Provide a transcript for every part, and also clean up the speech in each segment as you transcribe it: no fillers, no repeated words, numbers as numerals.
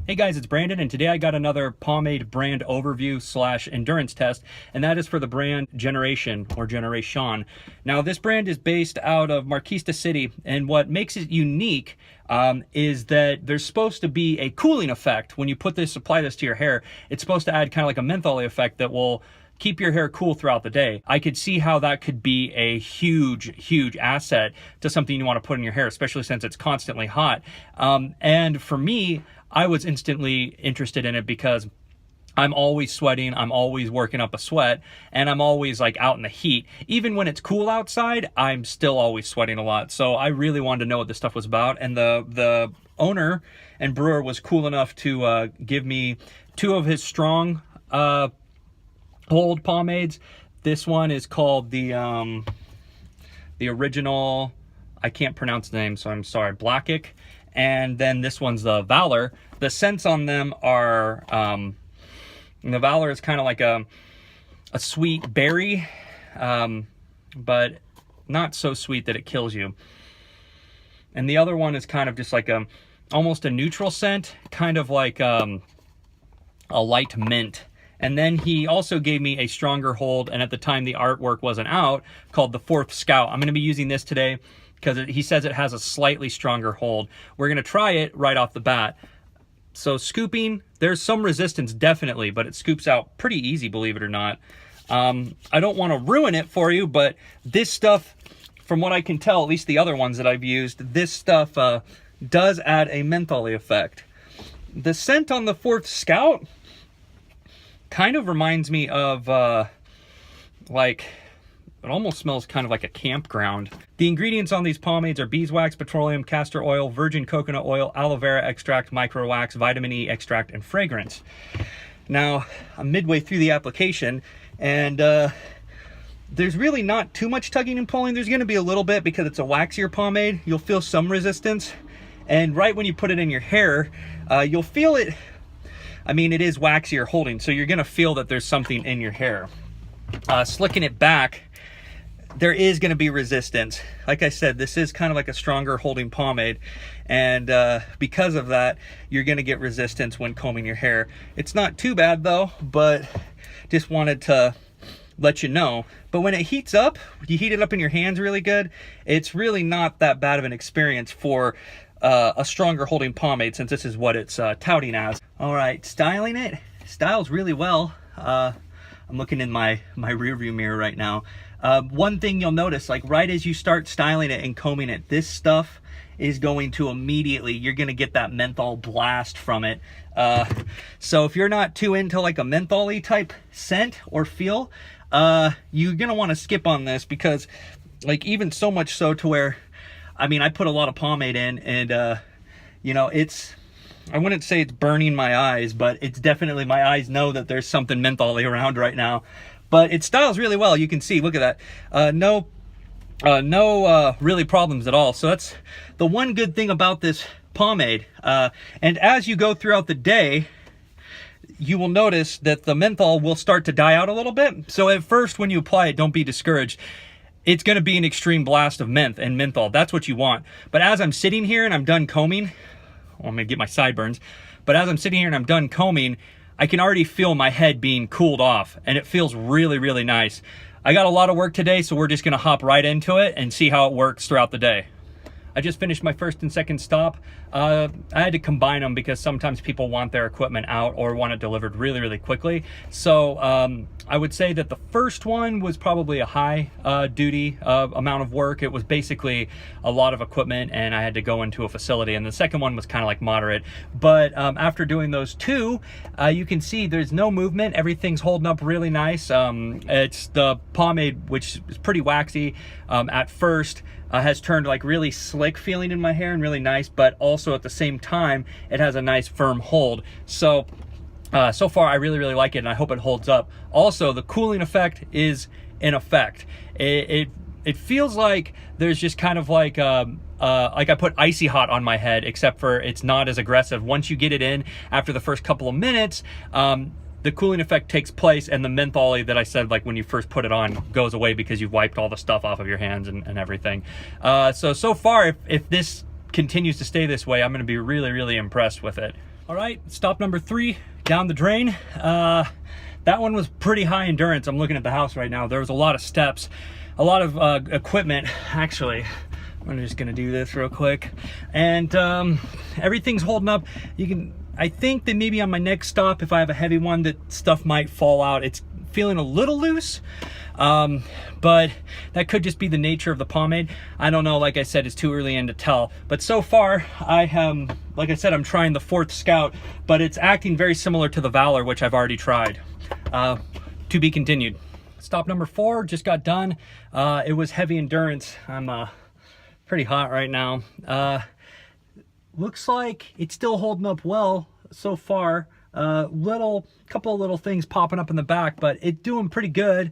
Hey guys, it's Brandon, and today I got another pomade brand overview / endurance test, and that is for the brand Generation or Generacion. Now, this brand is based out of Marquista City, and what makes it unique is that there's supposed to be a cooling effect when you apply this to your hair. It's supposed to add kind of like a menthol effect that will keep your hair cool throughout the day. I could see how that could be a huge asset to something you want to put in your hair, especially since it's constantly hot. And for me, I was instantly interested in it because I'm always sweating, I'm always working up a sweat, and I'm always like out in the heat. Even when it's cool outside, I'm still always sweating a lot. So I really wanted to know what this stuff was about, and the owner and brewer was cool enough to give me 2 of his strong hold pomades. This one is called the original, I can't pronounce the name, so I'm sorry, Blackick. And then this one's the Valor. The scents on them are, the Valor is kind of like a sweet berry, but not so sweet that it kills you. And the other one is kind of just like almost a neutral scent, kind of like a light mint. And then he also gave me a stronger hold, and at the time the artwork wasn't out, called the 4th Scout. I'm going to be using this today because he says it has a slightly stronger hold. We're going to try it right off the bat. So scooping, there's some resistance definitely, but it scoops out pretty easy, believe it or not. I don't want to ruin it for you, but this stuff, from what I can tell, at least the other ones that I've used, this stuff does add a menthol effect. The scent on the 4th Scout kind of reminds me of like, it almost smells kind of like a campground. The ingredients on these pomades are beeswax, petroleum, castor oil, virgin coconut oil, aloe vera extract, micro wax, vitamin E extract, and fragrance. Now, I'm midway through the application, and there's really not too much tugging and pulling. There's going to be a little bit because it's a waxier pomade. You'll feel some resistance, and right when you put it in your hair, you'll feel it. I mean, it is waxier holding, so you're going to feel that there's something in your hair. Slicking it back, there is going to be resistance. Like I said, this is kind of like a stronger holding pomade, and because of that, you're going to get resistance when combing your hair. It's not too bad though, but just wanted to let you know. But when it heats up, you heat it up in your hands really good, it's really not that bad of an experience for a stronger holding pomade, since this is what it's touting as. All right, styling it, styles really well. I'm looking in my rear view mirror right now. One thing you'll notice, like right as you start styling it and combing it, this stuff is going to immediately, you're gonna get that menthol blast from it. So if you're not too into like a menthol-y type scent or feel, you're gonna wanna skip on this, because like even so much so to where, I mean, I put a lot of pomade in, and you know, I wouldn't say it's burning my eyes, but it's definitely, my eyes know that there's something menthol-y around right now. But it styles really well. You can see, look at that. No really problems at all. So that's the one good thing about this pomade. And as you go throughout the day, you will notice that the menthol will start to die out a little bit. So at first, when you apply it, don't be discouraged. It's going to be an extreme blast of menthol. That's what you want. But as I'm sitting here and I'm done combing, well, I'm going to get my sideburns, but as I'm sitting here and I'm done combing, I can already feel my head being cooled off, and it feels really nice. I got a lot of work today, so we're just going to hop right into it and see how it works throughout the day. I just finished my first and second stop. I had to combine them because sometimes people want their equipment out or want it delivered really quickly. So I would say that the first one was probably a high duty amount of work. It was basically a lot of equipment, and I had to go into a facility. And the second one was kind of like moderate. But after doing those 2, you can see there's no movement. Everything's holding up really nice. It's the pomade, which is pretty waxy at first, has turned like really slick feeling in my hair and really nice, but also at the same time, it has a nice firm hold. So so far I really like it, and I hope it holds up. Also, the cooling effect is in effect. It feels like there's just kind of like I put icy hot on my head, except for it's not as aggressive. Once you get it in after the first couple of minutes, the cooling effect takes place, and the menthol that I said, like when you first put it on, goes away because you've wiped all the stuff off of your hands and everything. So far, if this continues to stay this way, I'm going to be really impressed with it. All right, stop number 3, down the drain. That one was pretty high endurance. I'm looking at the house right now. There was a lot of steps, a lot of equipment. Actually, I'm just gonna do this real quick. And everything's holding up. I think that maybe on my next stop, if I have a heavy one, that stuff might fall out. It's feeling a little loose, but that could just be the nature of the pomade. I don't know, like I said, it's too early in to tell. But so far, like I said, I'm trying the 4th Scout, but it's acting very similar to the Valor, which I've already tried. To be continued. Stop number 4 just got done. It was heavy endurance. I'm pretty hot right now. Looks like it's still holding up well so far. Couple of little things popping up in the back, but it's doing pretty good.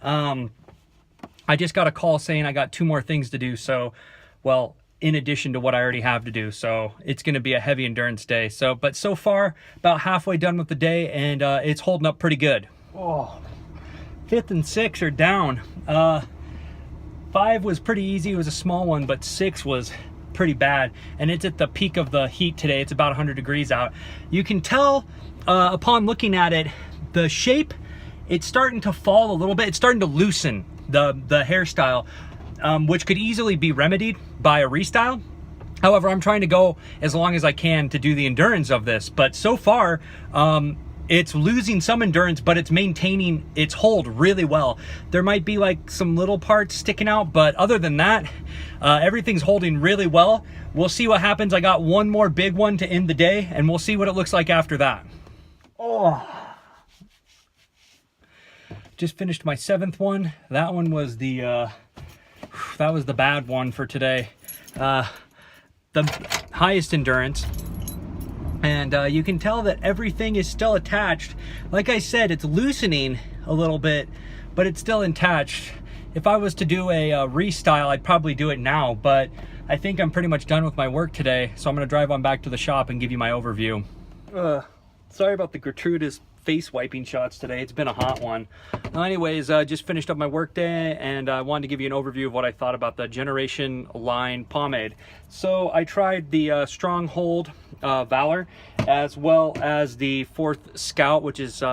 I just got a call saying I got 2 more things to do. So, well, in addition to what I already have to do. So it's going to be a heavy endurance day. But so far, about halfway done with the day, and it's holding up pretty good. Oh, 5th and 6 are down. 5 was pretty easy. It was a small one, but 6 was pretty bad. And it's at the peak of the heat today. It's about 100 degrees out. You can tell upon looking at it, the shape, it's starting to fall a little bit. It's starting to loosen the hairstyle, which could easily be remedied by a restyle. However, I'm trying to go as long as I can to do the endurance of this. But so far, it's losing some endurance, but it's maintaining its hold really well. There might be like some little parts sticking out, but other than that, everything's holding really well. We'll see what happens. I got one more big one to end the day, and we'll see what it looks like after that. Oh, just finished my 7th one. That one was the bad one for today. The highest endurance. And you can tell that everything is still attached. Like I said, it's loosening a little bit, but it's still attached. If I was to do a restyle, I'd probably do it now, but I think I'm pretty much done with my work today. So I'm gonna drive on back to the shop and give you my overview. Sorry about the gratuitous face wiping shots today. It's been a hot one. Well, anyways, just finished up my work day, and I wanted to give you an overview of what I thought about the Generation line pomade. So I tried the Stronghold Valor, as well as the 4th Scout, which is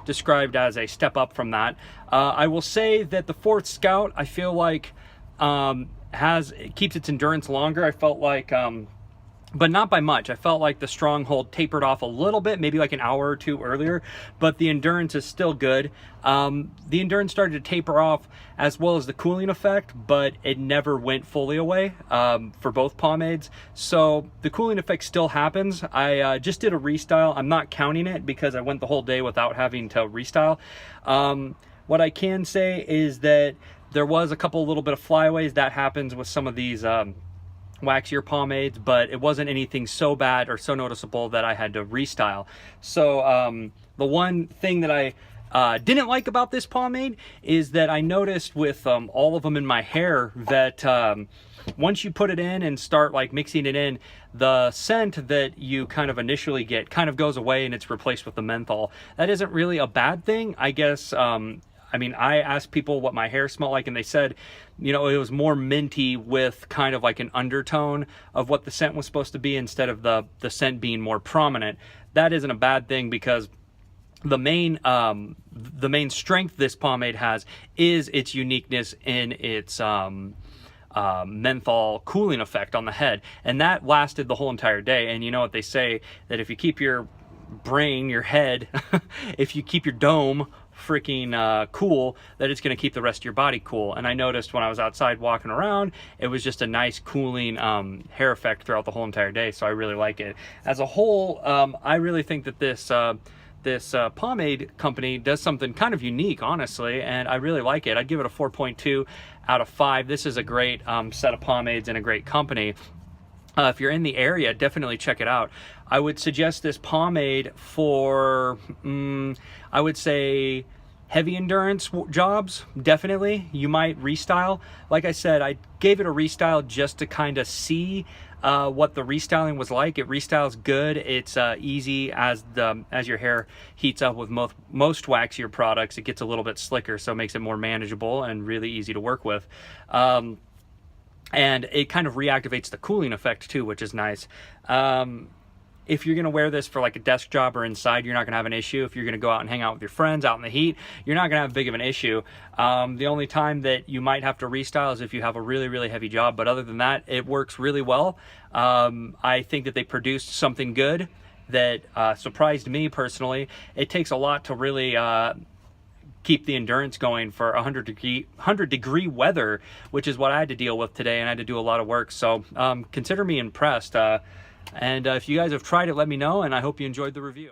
described as a step up from that. I will say that the 4th Scout, I feel like it keeps its endurance longer. I felt like but not by much. I felt like the Stronghold tapered off a little bit, maybe like an hour or 2 earlier, but the endurance is still good. The endurance started to taper off as well as the cooling effect, but it never went fully away for both pomades. So the cooling effect still happens. I just did a restyle. I'm not counting it because I went the whole day without having to restyle. What I can say is that there was a couple little bit of flyaways. That happens with some of these waxier pomades, but it wasn't anything so bad or so noticeable that I had to restyle. So the one thing that I didn't like about this pomade is that I noticed with all of them in my hair that once you put it in and start like mixing it in, the scent that you kind of initially get kind of goes away and it's replaced with the menthol. That isn't really a bad thing, I guess. I mean, I asked people what my hair smelled like, and they said, you know, it was more minty with kind of like an undertone of what the scent was supposed to be instead of the scent being more prominent. That isn't a bad thing because the main strength this pomade has is its uniqueness in its menthol cooling effect on the head, and that lasted the whole entire day. And you know what they say, that if you keep your brain, your head, if you keep your dome freaking cool, that it's going to keep the rest of your body cool. And I noticed when I was outside walking around, it was just a nice cooling hair effect throughout the whole entire day. So I really like it. As a whole, I really think that this pomade company does something kind of unique, honestly, and I really like it. I'd give it a 4.2 out of 5. This is a great set of pomades and a great company. If you're in the area, definitely check it out. I would suggest this pomade for, I would say, heavy endurance jobs. Definitely, you might restyle. Like I said, I gave it a restyle just to kind of see what the restyling was like. It restyles good. It's easy as your hair heats up with most waxier products. It gets a little bit slicker, so it makes it more manageable and really easy to work with. And it kind of reactivates the cooling effect too, which is nice. if you're going to wear this for like a desk job or inside, you're not going to have an issue. If you're going to go out and hang out with your friends out in the heat, you're not going to have big of an issue. The only time that you might have to restyle is if you have a really, really heavy job. But other than that, it works really well. I think that they produced something good that surprised me personally. It takes a lot to really keep the endurance going for 100 degree weather, which is what I had to deal with today, and I had to do a lot of work. So consider me impressed. And if you guys have tried it, let me know, and I hope you enjoyed the review.